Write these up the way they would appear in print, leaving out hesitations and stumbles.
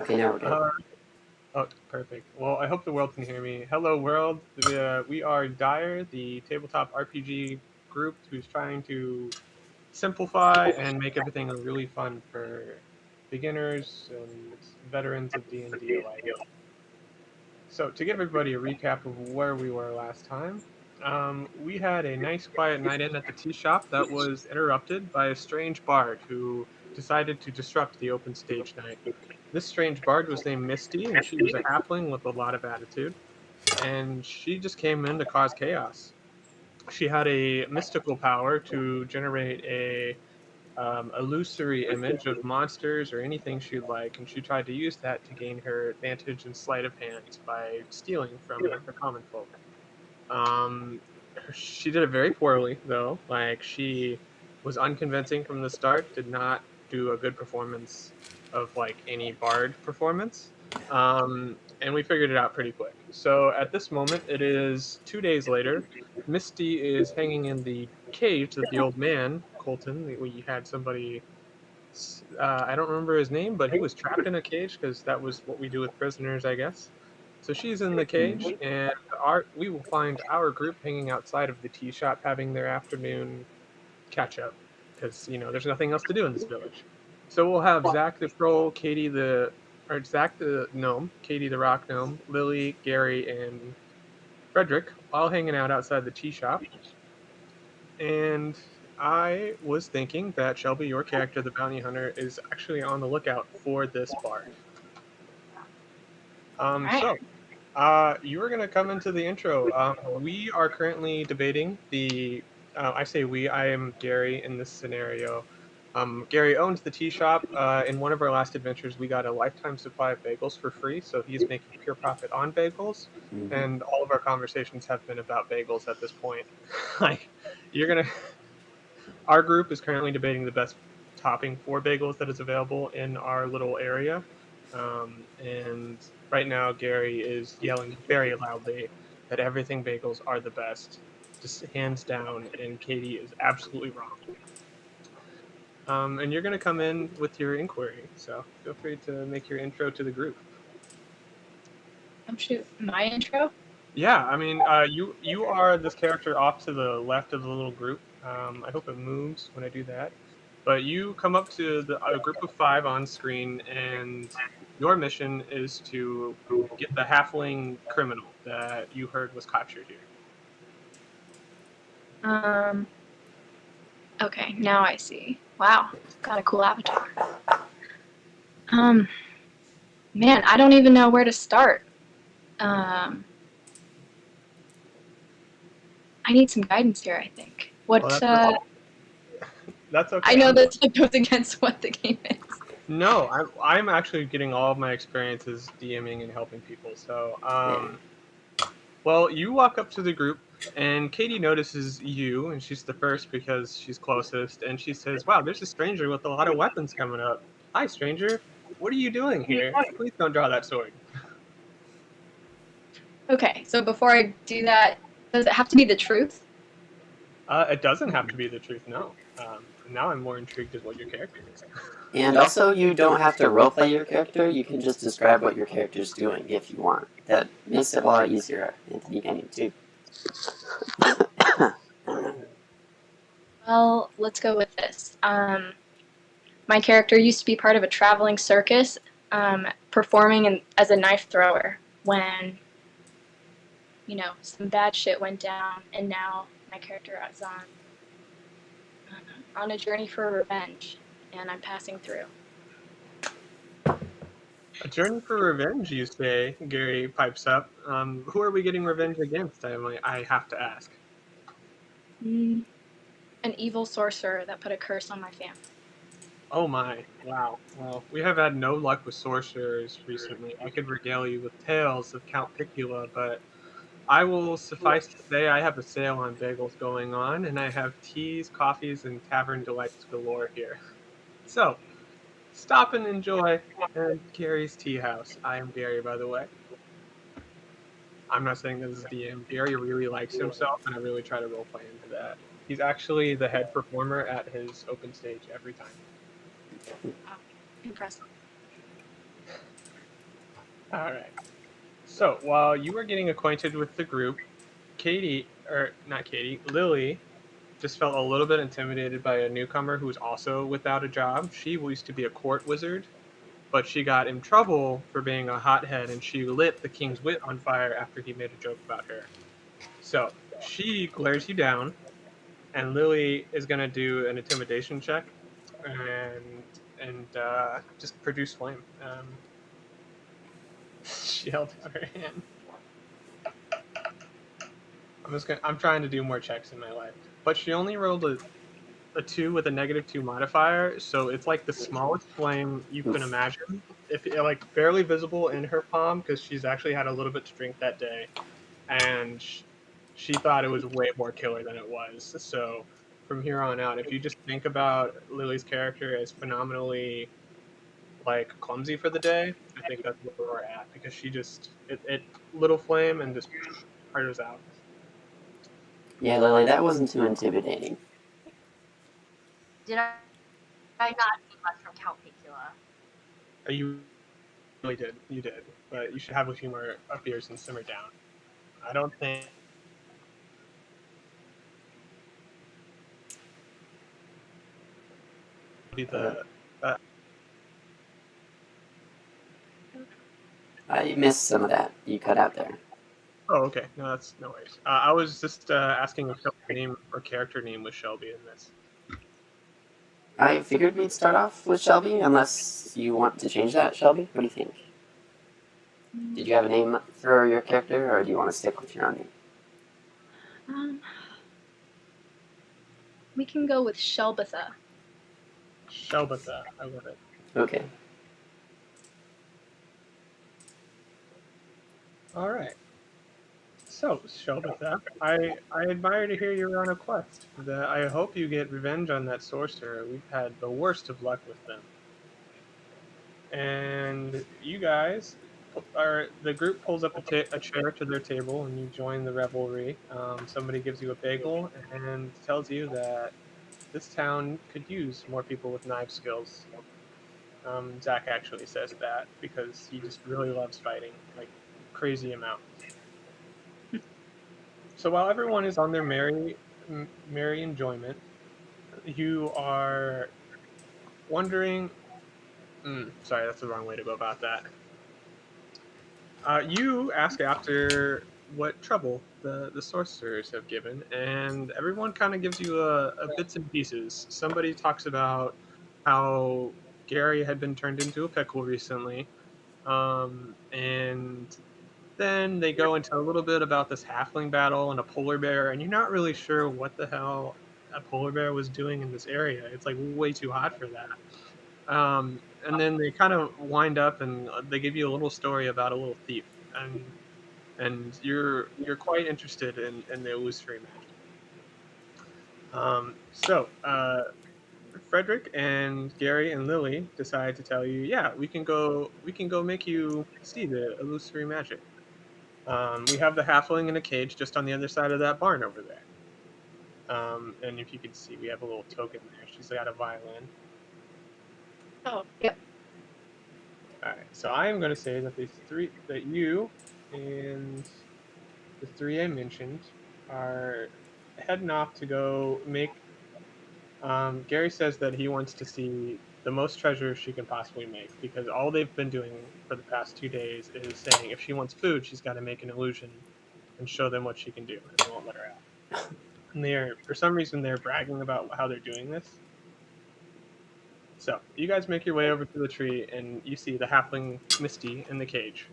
Okay, now we're good. Uh, oh, perfect. Well, I hope the world can hear me. Hello, world. We are Dire, the tabletop RPG group who's trying to simplify and make everything really fun for beginners and veterans of D&D alike. So, to give everybody a recap of where we were last time, we had a nice quiet night in at the tea shop that was interrupted by a strange bard who decided to disrupt the open stage night. This strange bard was named Misty, and she was a halfling with a lot of attitude, and she just came in to cause chaos. She had a mystical power to generate a illusory image of monsters or anything she'd like, and she tried to use that to gain her advantage in sleight of hand by stealing from the common folk. Um, she did it very poorly, though. Like, she was unconvincing from the start, did not do a good performance of like any bard performance. And we figured it out pretty quick. So at this moment, it is 2 days later. Misty is hanging in the cage that the old man, Colton, we had somebody, I don't remember his name, but he was trapped in a cage because that was what we do with prisoners, I guess. So she's in the cage, Mhm. and we will find our group hanging outside of the tea shop having their afternoon catch up because there's nothing else to do in this village. So we'll have Zach the troll, Zach the gnome, Katie the rock gnome, Lily, Gary, and Frederick all hanging out outside the tea shop. And I was thinking that Shelby, your character, the bounty hunter, is actually on the lookout for this bard. All right. So you are going to come into the intro. We are currently debating the. I say we. I am Gary in this scenario. Gary owns the tea shop. In one of our last adventures, we got a lifetime supply of bagels for free, so he's making pure profit on bagels. Mhm. And all of our conversations have been about bagels at this point. Like, you're gonna. Our group is currently debating the best topping for bagels that is available in our little area. And right now, Gary is yelling very loudly that everything bagels are the best, just hands down, and Katie is absolutely wrong. And you're going to come in with your inquiry, so feel free to make your intro to the group. Oh shoot, my intro. Yeah, I mean, you are this character off to the left of the little group. I hope it moves when I do that. But you come up to a group of five on screen, and your mission is to get the halfling criminal that you heard was captured here. Um. Okay, now I see. Wow, got a cool avatar. Um. Man, I don't even know where to start. Um. I need some guidance here. I think. Well, What? that's I okay. know that goes against what the game is. No, I'm actually getting all of my experiences DMing and helping people. So, Yeah. well, you walk up to the group, and Katie notices you, and she's the first because she's closest, and she says, "Wow, there's a stranger with a lot of weapons coming up. Hi, stranger. What are you doing here? Please don't draw that sword." Okay, so before I do that, does it have to be the truth? It doesn't have to be the truth, no. Now I'm more intrigued as what your character is. And also, you don't have to roleplay your character. You can just describe what your character's doing if you want. That makes it a lot easier at the beginning, too. Well, let's go with this. My character used to be part of a traveling circus, performing as a knife thrower when, some bad shit went down, and now my character is on a journey for revenge, and I'm passing through. A journey for revenge, you say? Gary pipes up. Who are we getting revenge against? I have to ask. Mm, an evil sorcerer that put a curse on my family. Oh my, wow. Well, we have had no luck with sorcerers recently. I could regale you with tales of Count Picula, but I will suffice to say I have a sale on bagels going on, and I have teas, coffees, and tavern delights galore here. So, stop and enjoy Gary's Tea House. I am Gary, by the way. I'm not saying this is DM. Gary really likes himself, and I really try to roleplay into that. He's actually the head performer at his open stage every time. Impressive. All right. So while you were getting acquainted with the group, Lily just felt a little bit intimidated by a newcomer who was also without a job. She used to be a court wizard, but she got in trouble for being a hothead and she lit the king's wit on fire after he made a joke about her. So she glares you down, and Lily is going to do an intimidation check and just produce flame. She held out her hand. I'm trying to do more checks in my life, but she only rolled a 2 with a -2 modifier, so it's like the smallest flame you can Oof. imagine. If like barely visible in her palm because she's actually had a little bit to drink that day, and she thought it was way more killer than it was. So from here on out, if you just think about Lily's character as phenomenally like clumsy for the day, I think that's where we're at because she just it little flame and just hers out. Yeah, Lily, that wasn't too intimidating. Did I not need much from Count Picula? You really did, you did, but you should have a few more up beers and simmer down. I don't think. Be the I missed some of that. You cut out there. Oh, okay. No, that's no worries. I was just asking if Shelby's name or character name was Shelby in this. I figured we'd start off with Shelby, unless you want to change that, Shelby. What do you think? Did you have a name for your character, or do you want to stick with your own name? We can go with Shelbatha. Shelbatha, I love it. Okay. All right. So, Shelbatha, I admire to hear you're on a quest. I hope you get revenge on that sorcerer. We've had the worst of luck with them. And you guys the group pulls up a chair to their table and you join the revelry. Somebody gives you a bagel and tells you that this town could use more people with knife skills. Zach actually says that because he just really loves fighting, like crazy amount. So while everyone is on their merry enjoyment, you are wondering. Sorry, that's the wrong way to go about that. You ask after what trouble the sorcerers have given, and everyone kind of gives you a bits and pieces. Somebody talks about how Gary had been turned into a pickle recently, and then they go into a little bit about this halfling battle and a polar bear, and you're not really sure what the hell a polar bear was doing in this area. It's like way too hot for that. And then they kind of wind up and they give you a little story about a little thief, and you're quite interested in the illusory magic. So Frederick and Gary and Lily decide to tell you, yeah, we can go make you see the illusory magic. We have the halfling in a cage just on the other side of that barn over there. And if you can see, we have a little token there. She's got a violin. Oh, yep. All right, so I am going to say that that you and the three I mentioned are heading off to go make. Gary says that he wants to see the most treasure she can possibly make because all they've been doing for the past 2 days is saying if she wants food, she's got to make an illusion and show them what she can do, and they won't let her out. And for some reason, they're bragging about how they're doing this. So you guys make your way over to the tree, and you see the halfling Misty in the cage.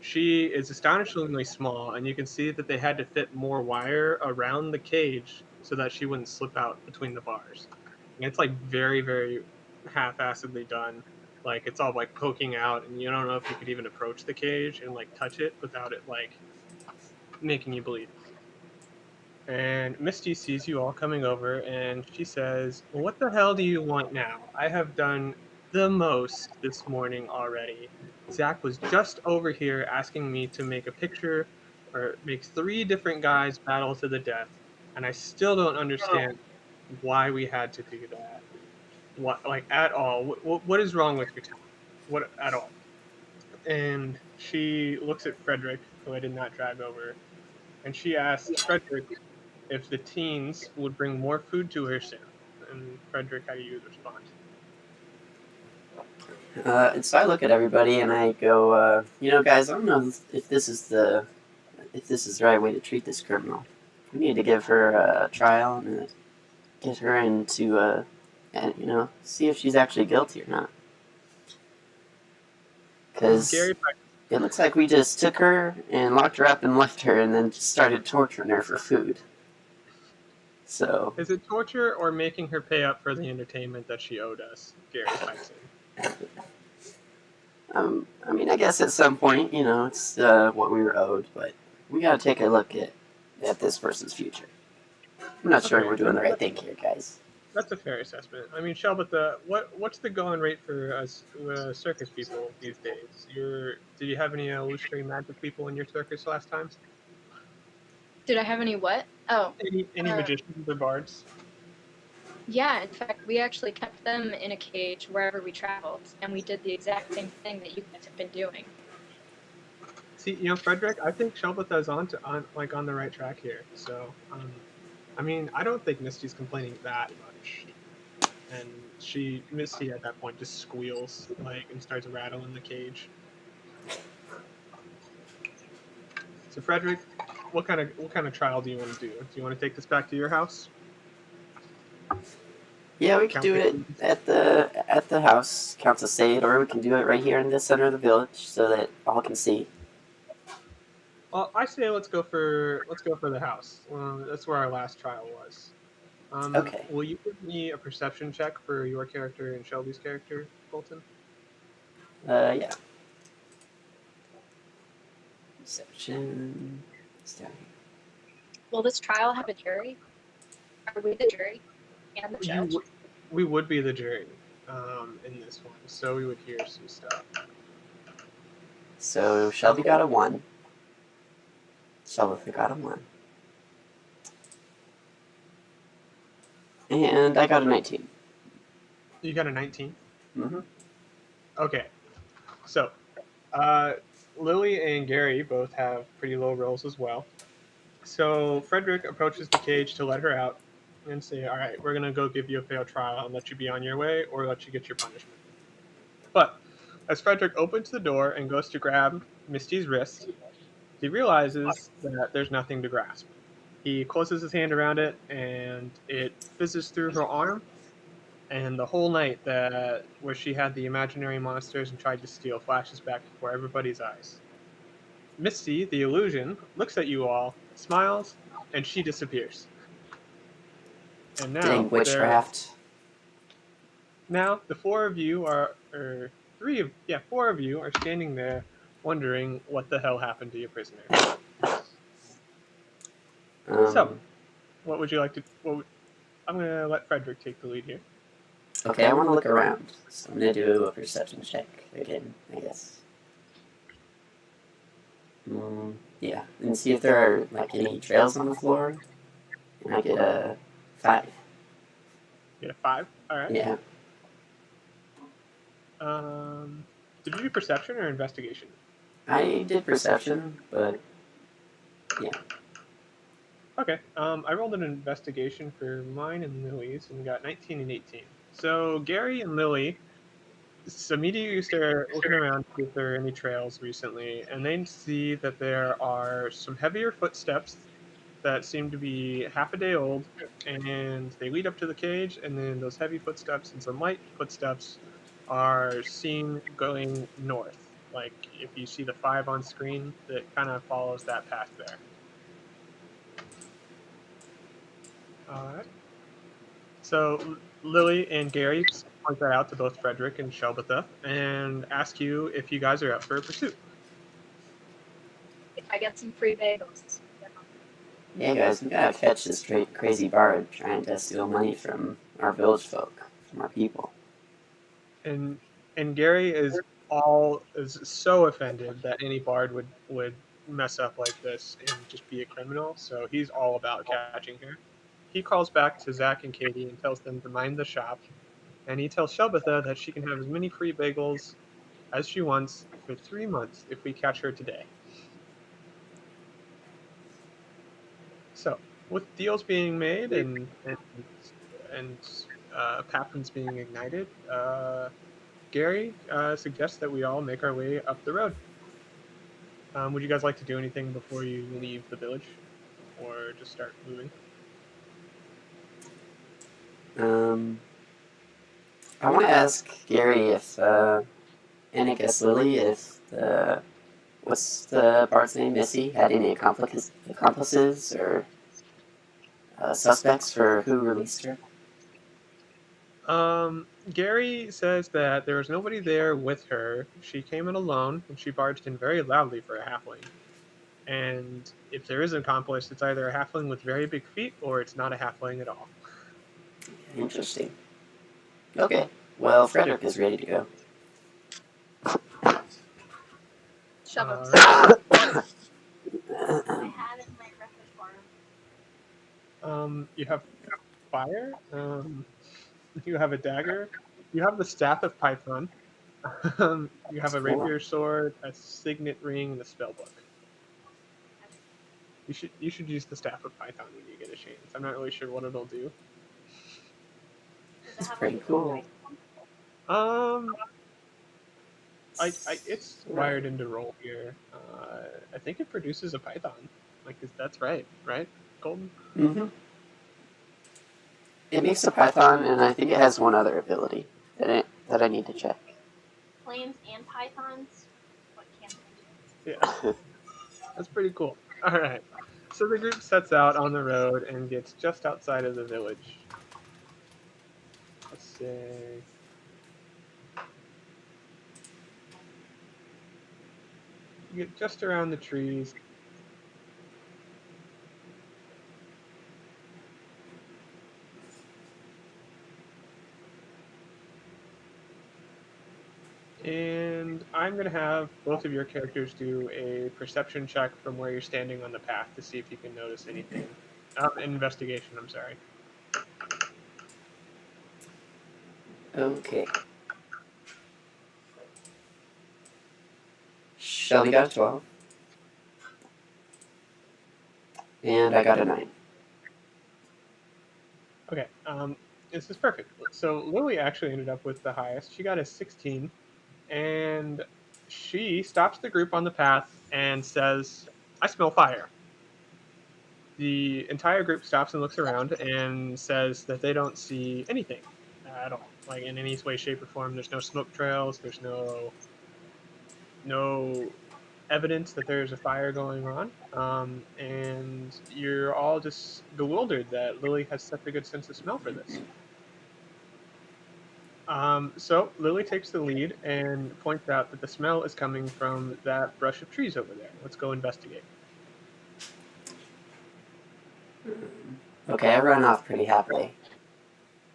She is astonishingly small, and you can see that they had to fit more wire around the cage so that she wouldn't slip out between the bars. And it's like very, very half-assedly done. Like it's all like poking out, and you don't know if you could even approach the cage and like touch it without it like making you bleed. And Misty sees you all coming over, and she says, "What the hell do you want now? I have done the most this morning already. Zach was just over here asking me to make a picture or make 3 different guys battle to the death, and I still don't understand why we had to do that. What, like, at all? What is wrong with your town? What at all?" And she looks at Frederick, who I did not drag over, and she asks Frederick if the teens would bring more food to her soon. And Frederick, how do you respond? And so I look at everybody and I go, guys, I don't know if this is the right way to treat this criminal. We need to give her a trial and get her into, and see if she's actually guilty or not. Because Gary, it looks like we just took her and locked her up and left her and then just started torturing her for food. So. is it torture or making her pay up for the entertainment that she owed us? Gary pipes in. I mean, I guess at some point, it's what we were owed, but we gotta take a look at this person's future. I'm not sure Okay. we're doing the right thing here, guys. That's a fair assessment. I mean, Shelbitha, what's the going rate for us circus people these days? Did you have any illusory magic people in your circus last time? Did I have any what? Oh, Any magicians or bards? yeah. In fact, we actually kept them in a cage wherever we traveled, and we did the exact same thing that you guys have been doing. See, Frederick, I think Shelbitha is on the right track here. So, I mean, I don't think Misty's complaining that much. And Misty at that point just squeals and starts rattling the cage. So Frederick, what kind of trial do you want to do? Do you want to take this back to your house? Yeah, we can do it at the house, Council State, or we can do it right here in the center of the village so that all can see. Well, I say let's go for the house. That's where our last trial was. Okay. Will you give me a perception check for your character and Shelby's character, Bolton? Yeah. Perception. It's down here. Will this trial have a jury? Are we the jury and the judge? We would be the jury in this one, so we would hear some stuff. So Shelby got a 1. Shelby got a 1. And I got a 19. You got a 19? Mm-hmm. Okay. So, Lily and Gary both have pretty low rolls as well. So Frederick approaches the cage to let her out and say, all right, we're going to go give you a fair trial and let you be on your way or let you get your punishment. But as Frederick opens the door and goes to grab Misty's wrist, he realizes that there's nothing to grasp. He closes his hand around it, and it fizzes through her arm. And the whole night where she had the imaginary monsters and tried to steal flashes back before everybody's eyes. Misty, the illusion, looks at you all, smiles, and she disappears. And now, Dang witchcraft. Now the four of you are standing there, wondering what the hell happened to your prisoner. So, what would you like to? I'm gonna let Frederick take the lead here. Okay, I want to look around. So I'm gonna do a perception check again, I guess. Yeah, and see if there are any trails on the floor. And I get a 5. You get a 5. All right. Yeah. Did you do perception or investigation? I did perception, but yeah. Okay. I rolled an investigation for mine and Lily's and got 19 and 18. So Gary and Lily immediately start looking around to see if there are any trails recently, and they see that there are some heavier footsteps that seem to be half a day old, and they lead up to the cage, and then those heavy footsteps and some light footsteps are seen going north. Like if you see the 5 on screen, that kind of follows that path there. Alright. So Lily and Gary point that out to both Frederick and Shelbitha and ask you if you guys are up for a pursuit. If I get some free bagels. Yeah, guys, we gotta catch this crazy bard trying to steal money from our village folk, from our people. And Gary is so offended that any bard would mess up like this and just be a criminal, so he's all about catching her. He calls back to Zach and Katie and tells them to mind the shop, and he tells Shelbitha that she can have as many free bagels as she wants for 3 months if we catch her today. So, with deals being made and patrons being ignited, Gary suggests that we all make our way up the road. Would you guys like to do anything before you leave the village, or just start moving? I want to ask Gary if, and I guess Lily, if what's the bard's name, Missy, had any accomplices or suspects for who released her? Gary says that there was nobody there with her. She came in alone, and she barged in very loudly for a halfling. And if there is an accomplice, it's either a halfling with very big feet, or it's not a halfling at all. Interesting. Okay, well, Frederick is ready to go. Shove him. Alright. I have it in my repertoire. You have fire. You have a dagger. You have the staff of Python. You have a rapier sword, a signet ring, and a spell book. You should use the staff of Python when you get a chance. I'm not really sure what it'll do. Does it It's have, pretty like, cool. It's wired into roll here. I think it produces a Python. That's right, Golden? Mm-hmm. It makes a python, and I think it has one other ability that I need to check. Flames and pythons? What can they do? Yeah, that's pretty cool. All right, so the group sets out on the road and gets just outside of the village. Let's say. You get just around the trees. And I'm going to have both of your characters do a perception check from where you're standing on the path to see if you can notice anything. Investigation, I'm sorry. Okay. Shelby got a 12. And I got a 9. Okay, this is perfect. So Lily actually ended up with the highest. She got a 16, and she stops the group on the path and says, "I smell fire." The entire group stops and looks around and says that they don't see anything at all, like in any way, shape, or form. There's no smoke trails. There's no evidence that there's a fire going on, and you're all just bewildered that Lily has such a good sense of smell for this. So Lily takes the lead and points out that the smell is coming from that brush of trees over there. Let's go investigate. Okay, I run off pretty happily.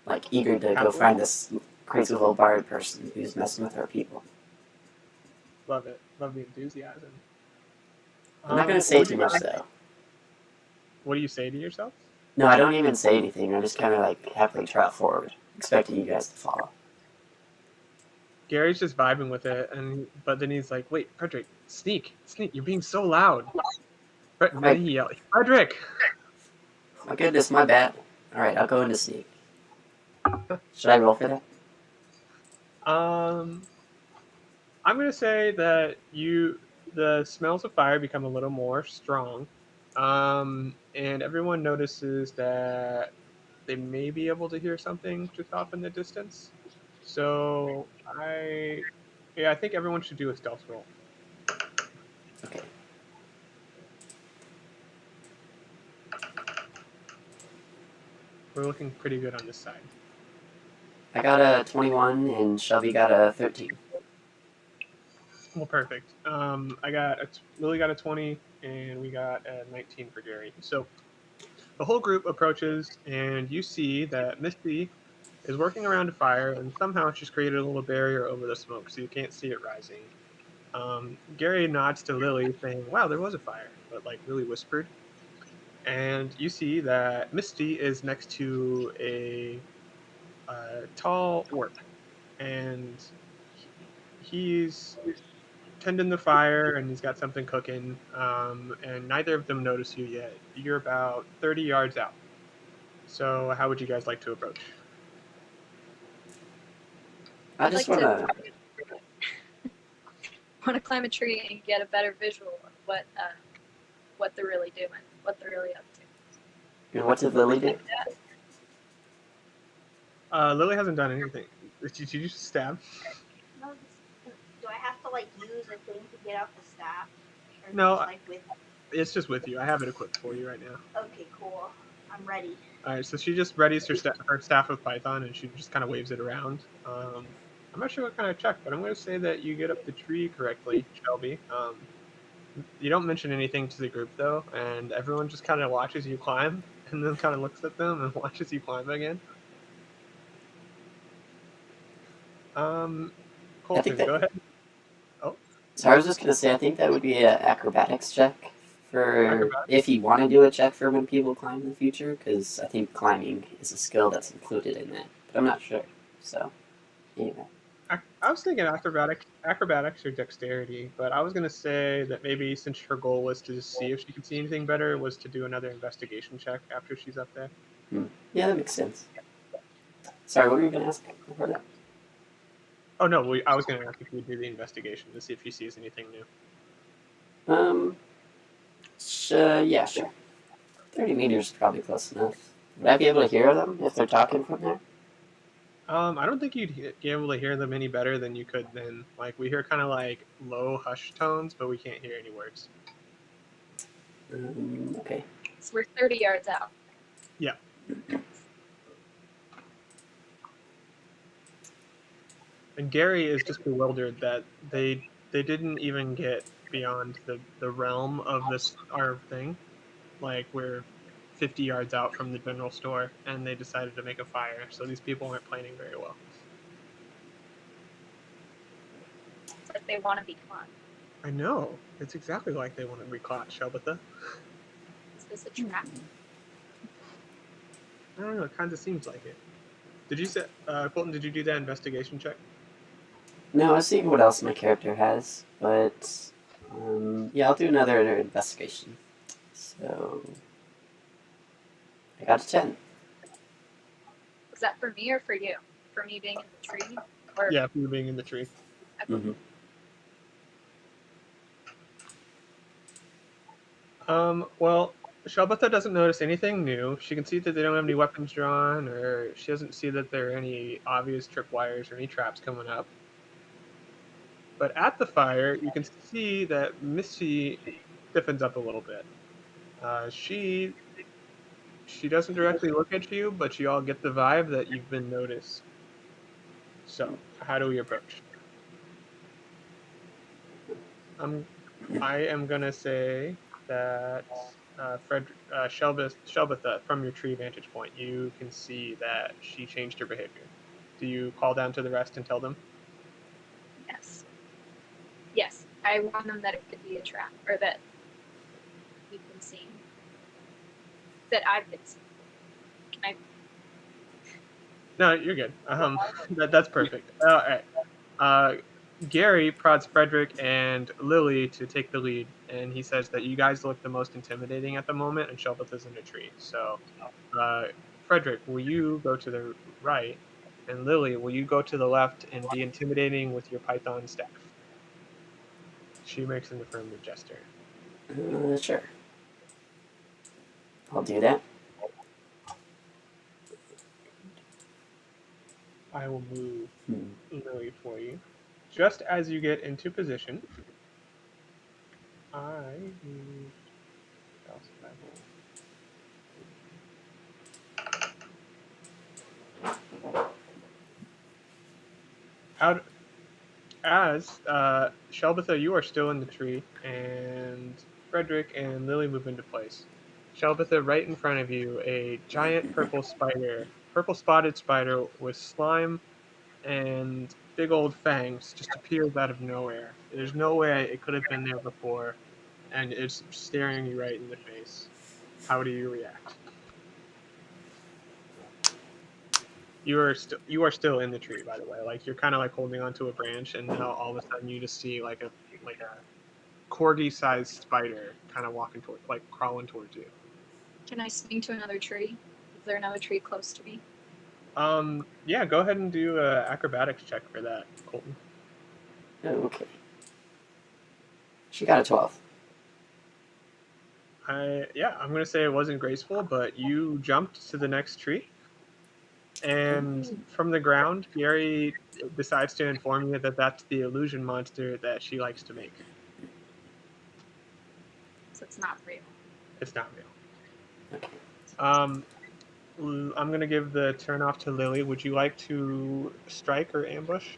Like, eager to go find this crazy little bard person who's messing with our people. Love it. Love the enthusiasm. I'm not going to say too much, though. What do you say to yourself? No, I don't even say anything. I just kind of, like, happily trot forward, expecting you guys to follow. Gary's just vibing with it, but then he's like, "Wait, Frederick, sneak, you're being so loud." And then he yelled, "Frederick!" My goodness, my bad. Alright, I'll go into sneak. Should I roll for that? I'm going to say that the smells of fire become a little more strong, and everyone notices that they may be able to hear something just off in the distance. So I think everyone should do a stealth roll. Okay. We're looking pretty good on this side. I got a 21 and Shelby got a 13. Well, perfect. Lily got a 20 and we got a 19 for Gary. So the whole group approaches and you see that Missy is working around a fire and somehow she's created a little barrier over the smoke so you can't see it rising. Gary nods to Lily saying, "Wow, there was a fire," but like really whispered. And you see that Misty is next to a tall orc, and he's tending the fire and he's got something cooking, and neither of them notice you yet. You're about 30 yards out. So how would you guys like to approach? I I'd just like want to to. want to climb a tree and get a better visual of what they're really doing, what they're really up to. What did Lily do? Lily hasn't done anything. Did you just stab? No, do I have to like use a thing to get out the staff? Or is it No, just, like with? it's just with you. I have it equipped for you right now. Okay, cool. I'm ready. All right, so she just readies her staff with Python, and she just kind of waves it around. I'm not sure what kind of check, but I'm going to say that you get up the tree correctly, Shelby. You don't mention anything to the group though, and everyone just kind of watches you climb, and then kind of looks at them and watches you climb again. I Colton, think that. go ahead. So I was just gonna say, I think that would be an acrobatics check for Acrobatics? if you want to do a check for when people climb in the future, because I think climbing is a skill that's included in that, but I'm not sure. So, anyway. I was thinking acrobatics or dexterity, but I was going to say that maybe since her goal was to see if she could see anything better, was to do another investigation check after she's up there. Yeah, that makes sense. Sorry, what were you gonna ask before that? Oh no, I was going to ask if you would do the investigation to see if she sees anything new. Yeah, sure. 30 meters is probably close enough. Would I be able to hear them if they're talking from there? I don't think you'd be able to hear them any better than you could then. Like we hear kind of like low hush tones, but we can't hear any words. Okay. So we're 30 yards out. Yeah. And Gary is just bewildered that they didn't even get beyond the realm of this our thing. Like we're 50 yards out from the general store, and they decided to make a fire. So these people aren't planning very well. It's like they want to be caught. I know. It's exactly like they want to be caught, Shelbitha. Is this a trap? I don't know. It kind of seems like it. Did you say, Colton? Did you do that investigation check? No, I was seeing what else my character has, but yeah, I'll do another investigation. So I got a 10. Was that for me or for you? For me being in the tree? Or Yeah, for you being in the tree. Mm-hmm. Well, Shelbitha doesn't notice anything new. She can see that they don't have any weapons drawn, or she doesn't see that there are any obvious tripwires or any traps coming up. But at the fire, you can see that Missy stiffens up a little bit. She doesn't directly look at you, but you all get the vibe that you've been noticed. So, how do we approach? I am gonna say that Shelbitha, from your tree vantage point, you can see that she changed her behavior. Do you call down to the rest and tell them? yes. Yes. I warn them that it could be a trap, or that we've been seen. That I've been seen. Can I? No, you're good. That's perfect. All right. Gary prods Frederick and Lily to take the lead, and he says that you guys look the most intimidating at the moment, and Shelbitha's in a tree. So, Frederick, will you go to the right, and Lily, will you go to the left and be intimidating with your Python staff? She makes an affirmative gesture. Sure. I'll do that. I will move Lily for you. Just as you get into position, I need. What else did I roll? Out as Shelbitha, you are still in the tree, and Frederick and Lily move into place. Shelbitha, right in front of you, a giant purple spotted spider with slime and big old fangs just appears out of nowhere. There's no way it could have been there before, and it's staring you right in the face. How do you react? You are still in the tree, by the way. Like you're kind of like holding onto a branch, and now all of a sudden you just see like a corgi-sized spider kind of crawling towards you. Can I swing to another tree? Is there another tree close to me? Yeah, go ahead and do a acrobatics check for that, Colton. Okay. She got a 12. I'm gonna say it wasn't graceful, but you jumped to the next tree, and from the ground, Gary decides to inform you that that's the illusion monster that she likes to make. So it's not real. It's not real. Okay. I'm gonna give the turn off to Lily. Would you like to strike or ambush?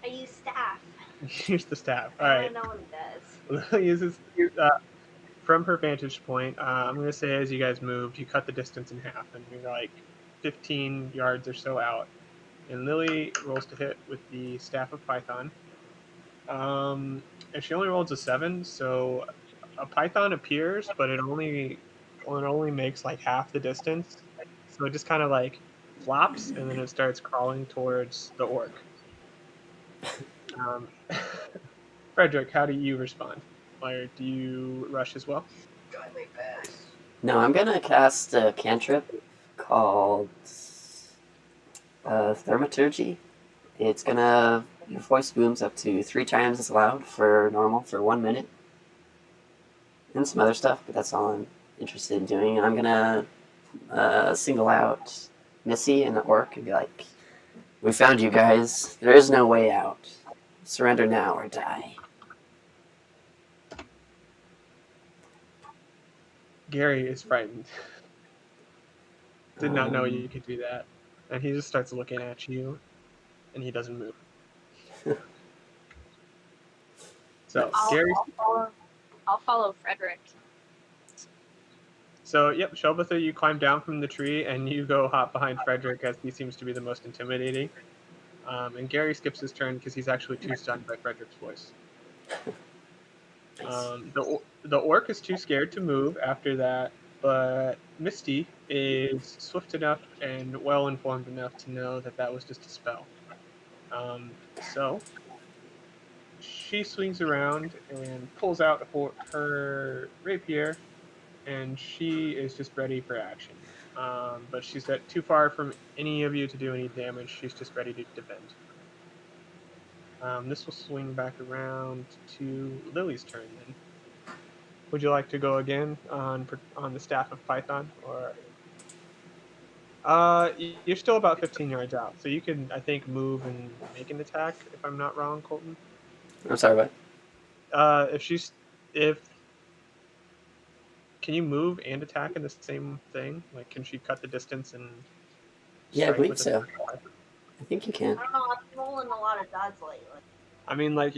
I use staff. Use the staff. All I right. don't know what it does. Lily uses from her vantage point. I'm gonna say as you guys moved, you cut the distance in half, and you're like 15 yards or so out. And Lily rolls to hit with the staff of Python. And she only rolls a 7, so a Python appears, but it only makes like half the distance. So it just kind of like flops, and then it starts crawling towards the orc. Um, Frederick, how do you respond? Or do you rush as well? No, I'm gonna cast a cantrip called Thaumaturgy. It's gonna your voice booms up to 3 times as loud for normal for 1 minute, and some other stuff. But that's all I'm interested in doing. I'm gonna single out Missy and the orc and be like, "We found you guys. There is no way out. Surrender now or die." Gary is frightened. Did not know you could do that. And he just starts looking at you, and he doesn't move. So, Gary. I'll follow Frederick. So, yep, Shelbatha, you climb down from the tree, and you go hop behind Frederick, as he seems to be the most intimidating. And Gary skips his turn because he's actually too stunned by Frederick's voice. The orc is too scared to move after that, but Misty is swift enough and well informed enough to know that that was just a spell. So she swings around and pulls out her rapier, and she is just ready for action. But she's too far from any of you to do any damage. She's just ready to defend. This will swing back around to Lily's turn then. Would you like to go again on the staff of Python, or you're still about 15 yards out, so you can, I think, move and make an attack if I'm not wrong, Colton. I'm sorry, what? If can you move and attack in the same thing? Like, can she cut the distance and? Yeah, I strike believe with a so. weapon? I think you can. I don't know. I've been rolling a lot of dots lately. I mean, like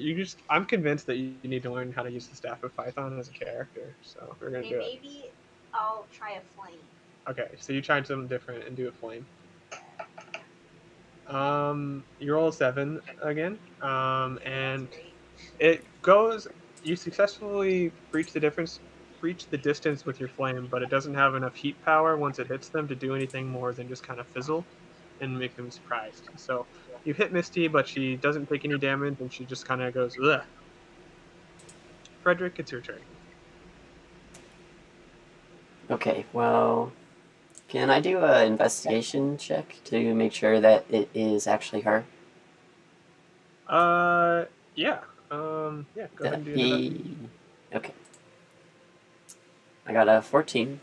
I'm convinced that you need to learn how to use the staff of Python as a character, so we're gonna do it. Maybe I'll try a flame. Okay, so you tried something different and do a flame. You roll a 7 again, and it goes. You successfully breach the distance with your flame, but it doesn't have enough heat power once it hits them to do anything more than just kind of fizzle and make them surprised. So you hit Misty, but she doesn't take any damage, and she just kind of goes, ugh. Frederick, it's your turn. Okay, well, can I do an investigation check to make sure that it is actually her? Yeah. Yeah, go ahead and do that. Okay. I got a 14.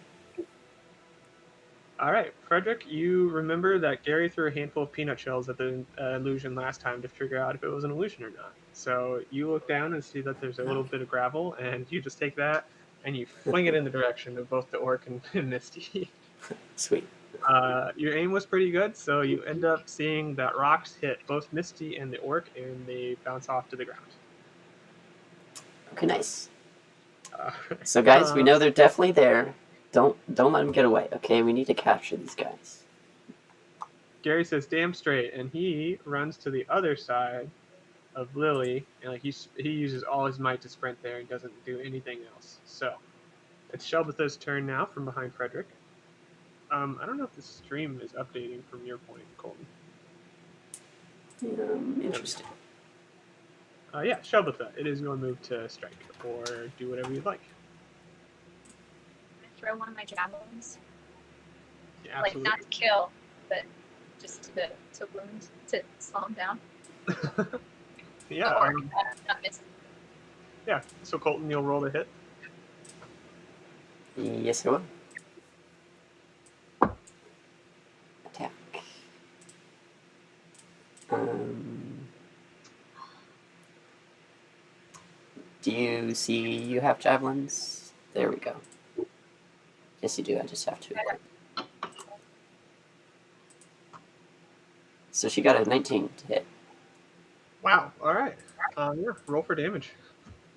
All right, Frederick, you remember that Gary threw a handful of peanut shells at the illusion last time to figure out if it was an illusion or not. So you look down and see that there's a little bit of gravel, and you just take that and you fling it in the direction of both the orc and Misty. Sweet. Your aim was pretty good, so you end up seeing that rocks hit both Misty and the orc, and they bounce off to the ground. Okay, nice. So guys, we know they're definitely there. Don't let them get away, okay? We need to capture these guys. Gary says, "Damn straight," and he runs to the other side of Lily, and like he uses all his might to sprint there and doesn't do anything else. So it's Shelbatha's turn now from behind Frederick. I don't know if the stream is updating from your point, Colton. Interesting. Yeah, Shelbitha, it is your move to strike or do whatever you'd like. I throw one of my javelins. Yeah, Like, absolutely. not to kill, but just to wound, to slow him down. Yeah. Or not miss. Yeah. So Colton, you'll roll the hit. Yes, I will. Attack. Do you see you have javelins? There we go. Yes, you do. I just have to equip. So she got a 19 to hit. Wow. All right. Yeah. Roll for damage.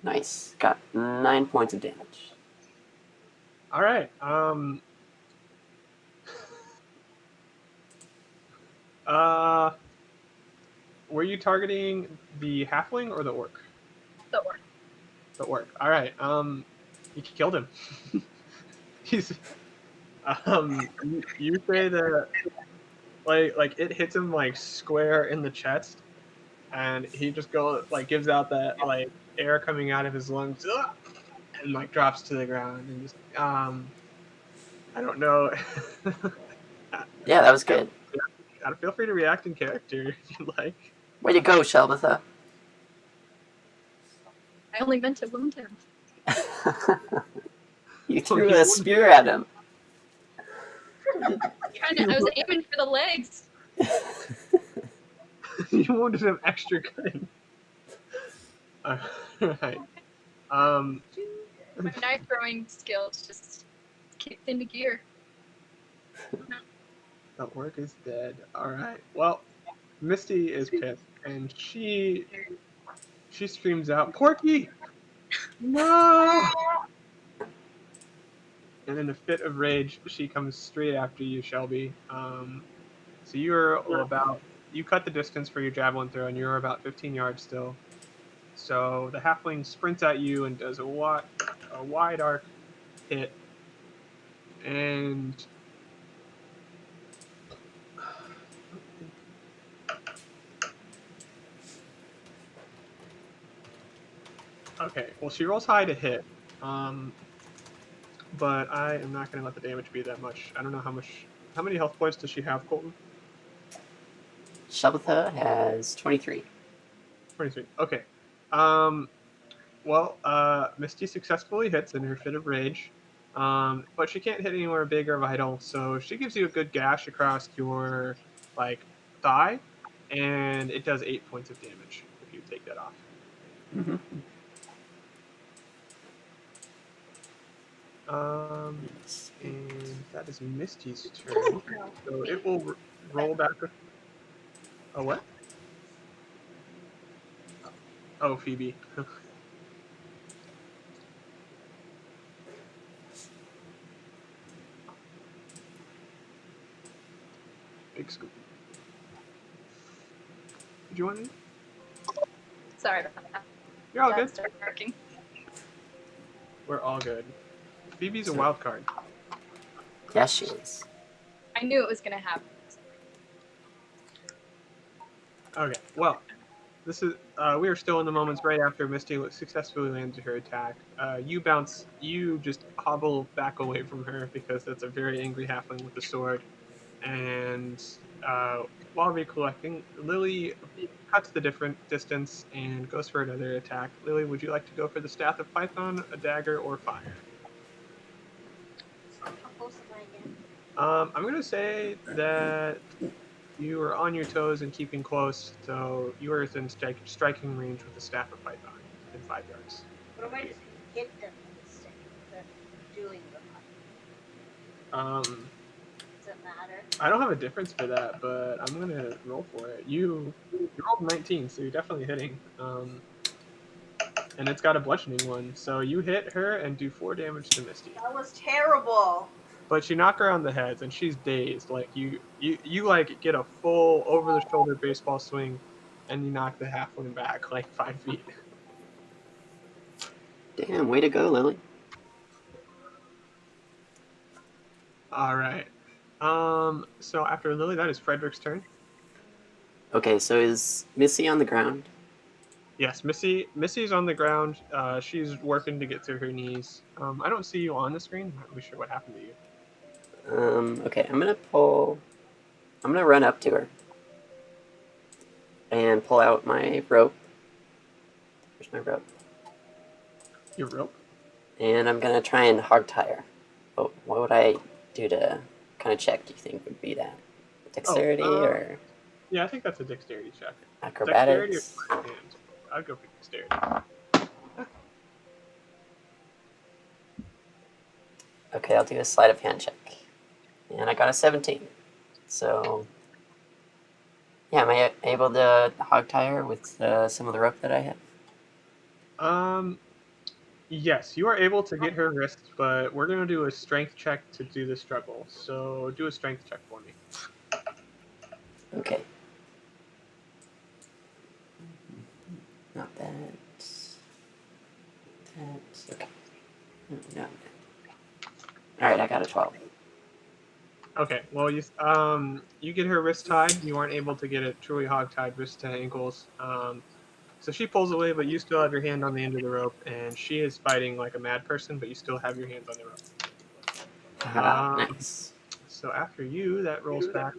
Nice. Got 9 points of damage. All right. Were you targeting the halfling or the orc? The orc. The orc. All right. You killed him. He's. You say that like it hits him like square in the chest, and he just gives out that like air coming out of his lungs, and like drops to the ground and just I don't know. Yeah, that was good. Feel free to react in character if you like. Way to go, Shelbitha. I only meant to wound him. You threw a spear at him. I was aiming for the legs. You wounded him extra good. All right. My knife throwing skills just kicked into gear. The orc is dead. All right. Well, Misty is pissed, and she screams out, "Porky, no!" And in a fit of rage, she comes straight after you, Shelby. So you cut the distance for your javelin throw, and you're about 15 yards still. So the halfling sprints at you and does a wide arc hit, and okay. Well, she rolls high to hit, but I am not going to let the damage be that much. I don't know how much. How many health points does she have, Colton? Shelbitha has 23. 23. Okay. Well, Misty successfully hits in her fit of rage, but she can't hit anywhere big or vital, so she gives you a good gash across your thigh, and it does 8 points of damage if you take that off. Mm-hmm. And that is Misty's turn, so it will roll back. Oh, what? Oh, Phoebe. Big scoop. Did you want me? Sorry about that. You're all Dad good. started barking. We're all good. Phoebe's a wild card. Yes, she is. I knew it was gonna happen. Okay, well, this is we are still in the moments right after Misty successfully landed her attack. You just hobble back away from her because that's a very angry halfling with the sword. And while recollecting, Lily cuts the different distance and goes for another attack. Lily, would you like to go for the staff of Python, a dagger, or fire? How close am I again? I'm gonna say that you are on your toes and keeping close, so you are within striking range with the staff of Python in 5 yards. What am I just hit them instead of doing the fight? Does it matter? I don't have a difference for that, but I'm gonna roll for it. You rolled 19, so you're definitely hitting. And it's got a bludgeoning one, so you hit her and do 4 damage to Misty. That was terrible. But you knock her on the head, and she's dazed. Like you like get a full over the shoulder baseball swing, and you knock the halfling back like 5 feet. Damn, way to go, Lily. All right. So after Lily, that is Frederick's turn. Okay, so is Missy on the ground? Yes, Missy's on the ground. She's working to get to her knees. I don't see you on the screen. I'm not really sure what happened to you. Okay, I'm gonna run up to her and pull out my rope. Where's my rope? Your rope? And I'm gonna try and hog tie her. What would I do to kind of check? Do you think would be that dexterity or Yeah, I think that's a dexterity check. acrobatics? Dexterity or sleight of hand? I'd go for dexterity. Okay, I'll do a sleight of hand check, and I got a 17. So yeah, am I able to hog tie her with some of the rope that I have? Yes, you are able to get her wrist, but we're gonna do a strength check to do the struggle. So do a strength check for me. Okay. Not that. That's okay. No. All right, I got a 12. Okay, well you get her wrist tied. You aren't able to get it truly hog tied wrist to ankles. So she pulls away, but you still have your hand on the end of the rope, and she is fighting like a mad person, but you still have your hands on the rope. Nice. So after you, that rolls back.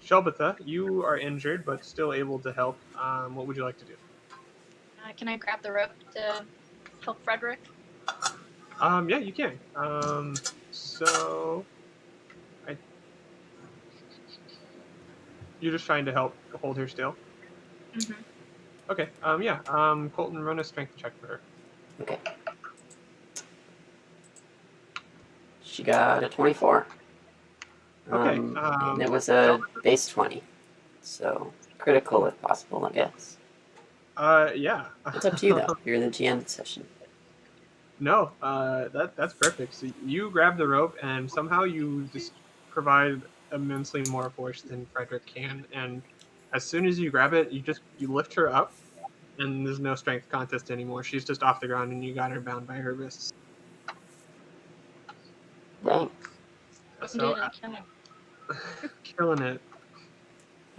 Shelbitha, you are injured, but still able to help. What would you like to do? Can I grab the rope to help Frederick? Yeah, you can. So you're just trying to help hold her still. Mm-hmm. Okay. Yeah. Colton, run a strength check for her. Okay. She got a 24. Okay. And it was a base 20. So critical if possible, I guess. Yeah. It's up to you though. You're the GM this session. No. That's perfect. So you grab the rope, and somehow you just provide immensely more force than Frederick can. And as soon as you grab it, you lift her up, and there's no strength contest anymore. She's just off the ground, and you got her bound by her wrists. Dang. So killing it.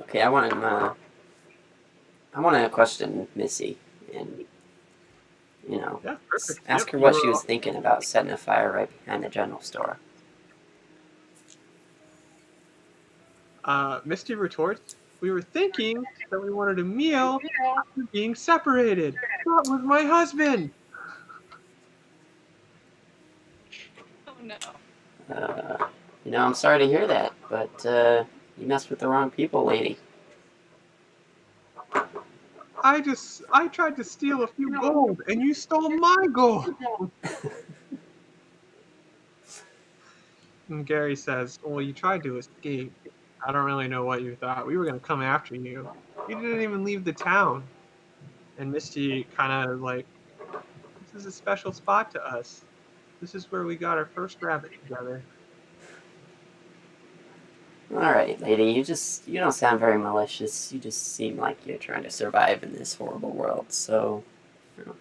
Okay, I want to question Missy and Yeah, perfect. ask her Yep, what she was thinking about setting a fire right behind the general store. Misty retorts, "We were thinking that we wanted a meal after being separated. That was my husband." Oh no. I'm sorry to hear that, but you messed with the wrong people, lady. I tried to steal a few gold, and you stole my gold. And Gary says, "Well, you tried to escape. I don't really know what you thought. We were going to come after you. You didn't even leave the town." And Misty kind of like, "This is a special spot to us. This is where we got our first rabbit together." All right, lady, you don't sound very malicious. You just seem like you're trying to survive in this horrible world. So,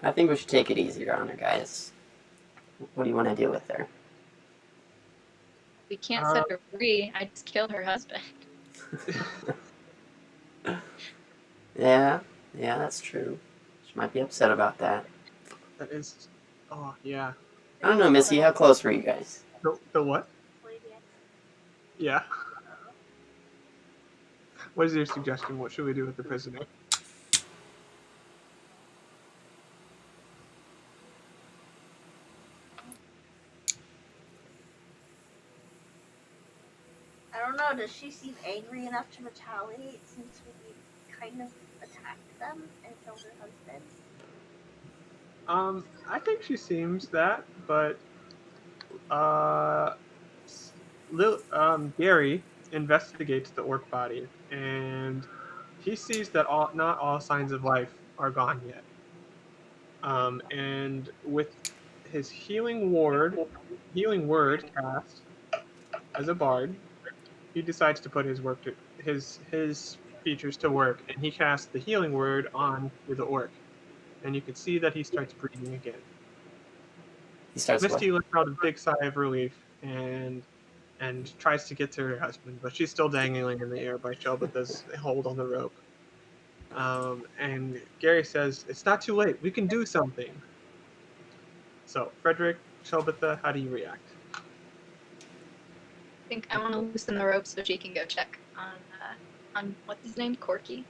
I think we should take it easier on her, guys. What do you want to do with her? We can't set her free. I just killed her husband. Yeah, that's true. She might be upset about that. That is, oh yeah. I don't know, Missy. How close were you guys? The what? Yeah. What is your suggestion? What should we do with the prisoner? I don't know, does she seem angry enough to retaliate since we kind of attacked them and killed her husband? I think she seems that, but Gary investigates the orc body, and he sees that not all signs of life are gone yet. And with his healing word cast as a bard, he decides to put his features to work, and he casts the healing word on to the orc, and you can see that he starts breathing again. He starts Misty what? lets out a big sigh of relief, and and tries to get to her husband, but she's still dangling in the air by Shelbitha's hold on the rope. And Gary says, "It's not too late. We can do something." So, Frederick, Shelbitha, how do you react? I think I want to loosen the rope so she can go check on what's his name? Corky?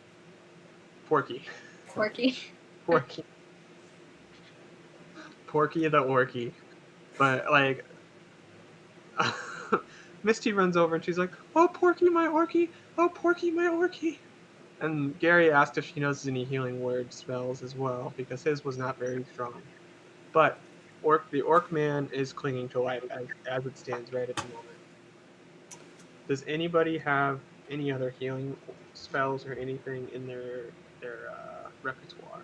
Porky. Corky? Porky. Porky the Orky. But, like, Misty runs over and she's like, "Oh, Porky, my Orky! Oh, Porky, my Orky!" And Gary asked if she knows any healing word spells as well, because his was not very strong. But the Orc man is clinging to life as it stands right at the moment. Does anybody have any other healing spells or anything in their repertoire?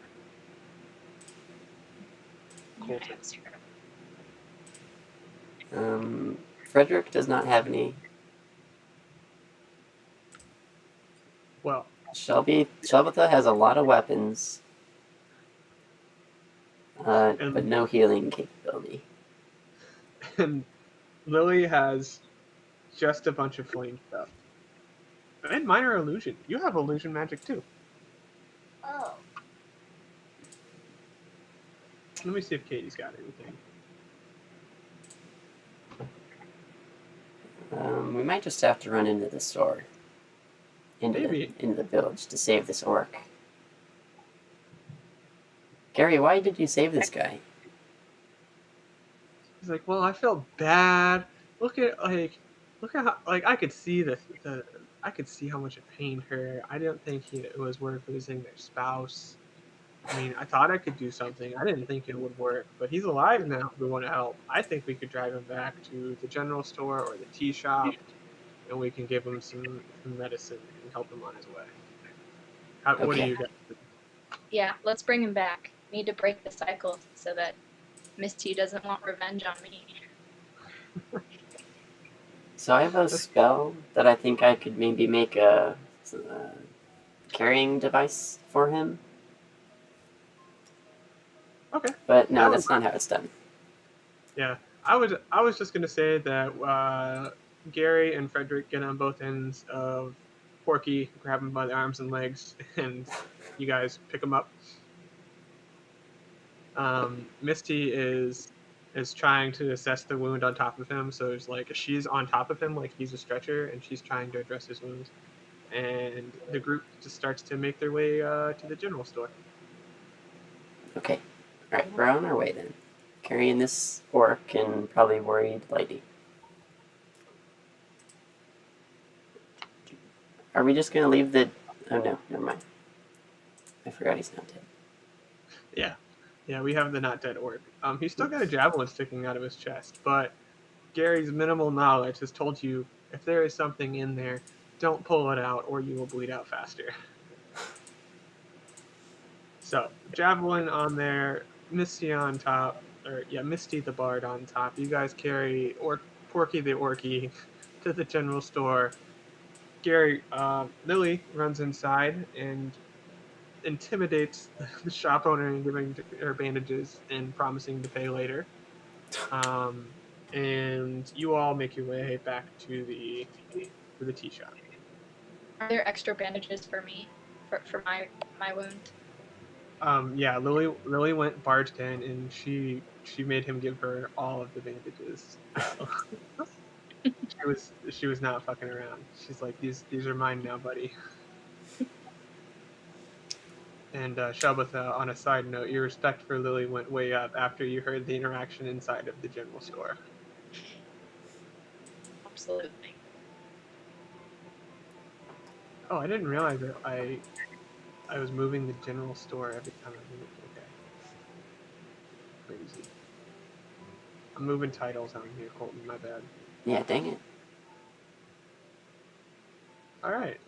Colton. Frederick does not have any. Well, Shelbitha has a lot of weapons, but no healing capability. And Lily has just a bunch of flame stuff. And minor illusion. You have illusion magic too. Oh. Let me see if Katie's got anything. We might just have to run into the store. Into the village to save this orc. Gary, why did you save this guy? He's like, "Well, I felt bad. Look at how I could see I could see how much it pained her. I didn't think it was worth losing their spouse. I mean, I thought I could do something. I didn't think it would work, but he's alive now. We want to help. I think we could drive him back to the general store or the tea shop, and we can give him some medicine and help him on his way." What do you guys think? Yeah, let's bring him back. Need to break the cycle so that Misty doesn't want revenge on me. So I have a spell that I think I could maybe make a carrying device for him. Okay. But no, that's not how it's done. Yeah, I was just gonna say that Gary and Frederick get on both ends of Porky, grab him by the arms and legs, and you guys pick him up. Misty is trying to assess the wound on top of him, so it's like she's on top of him like he's a stretcher, and she's trying to address his wounds. And the group just starts to make their way to the general store. Okay. Alright, we're on our way then. Carrying this orc and probably worried lady. Are we just gonna leave the... Oh no, never mind. I forgot he's not dead. Yeah, we have the not dead orc. He's still got a javelin sticking out of his chest, but Gary's minimal knowledge has told you if there is something in there, don't pull it out or you will bleed out faster. So, javelin on there, Misty on top, Misty the bard on top. You guys carry Porky the Orky to the general store. Gary, Lily runs inside and intimidates the shop owner and giving her bandages and promising to pay later. And you all make your way back to the tea shop. Are there extra bandages for me for my wound? Yeah, Lily barged in and she made him give her all of the bandages. She was not fucking around. She's like, these are mine now, buddy. And Shelbitha, on a side note, your respect for Lily went way up after you heard the interaction inside of the general store. Absolutely. Oh, I didn't realize that I was moving the general store every time I moved. Okay. Crazy. I'm moving titles on here, Colton. My bad. Yeah, dang it. All right.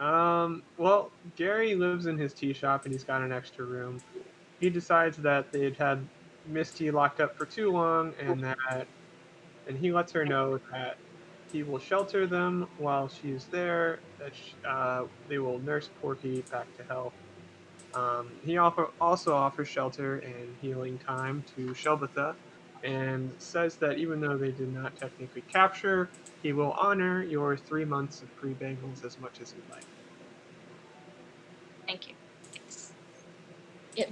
Well, Gary lives in his tea shop and he's got an extra room. He decides that they'd had Misty locked up for too long, and he lets her know that he will shelter them while she's there. That they will nurse Porky back to health. He also offers shelter and healing time to Shelbitha and says that even though they did not technically capture, he will honor your 3 months of free bagels as much as you'd like. Thank you.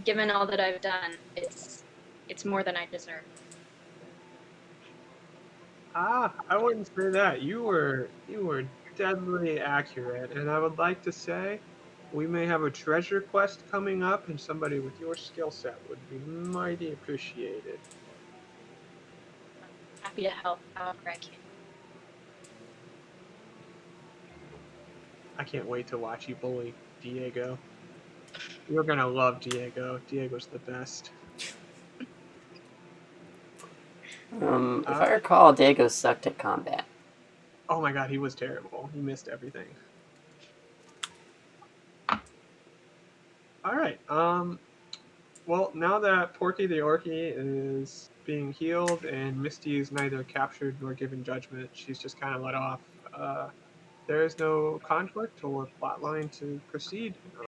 Given all that I've done, it's more than I deserve. I wouldn't say that. You were deadly accurate, and I would like to say we may have a treasure quest coming up, and somebody with your skill set would be mighty appreciated. Happy to help however I can. I can't wait to watch you bully Diego. You're gonna love Diego. Diego's the best. If I recall, Diego sucked at combat. Oh my god, he was terrible. He missed everything. All right. Well, now that Porky the Orky is being healed and Misty is neither captured nor given judgment, she's just kind of let off. There is no conflict or plotline to proceed.